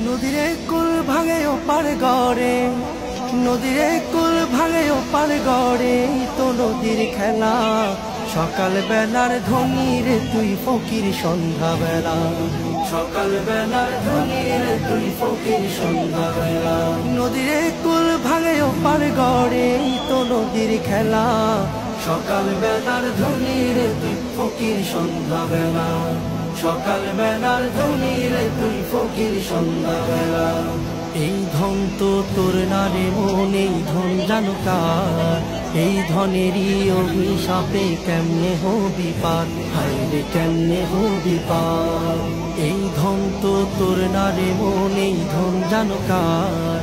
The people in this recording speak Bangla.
নদীরে কুল ভাঙে ওপার গড়ে, নদীরে কুল ভাঙে ওপার গড়ে, তো নদীর খেলা। সকাল বেলার ধনী রে তুই ফকির সন্ধ্যা বেলা, সকাল বেলার ধনী রে তুই ফকির সন্ধ্যা বেলা। নদীরে কুল ভাঙে ওপার গড়ে, তো নদীর খেলা। সকাল বেলার ধনী রে তুই ফকির সন্ধ্যা বেলা, সকাল বেলার ধনী রে তুই ফকির সন্ধ্যা বেলা। এই ধন তো তোর না রে মন, এই ধন জানো কার? এই ধনেরই অভিশাপে কেমনে হবি পার, হায় রে কেমনে হবি পার। এই ধন তো তোর না রে মন, এই ধন জানো কার?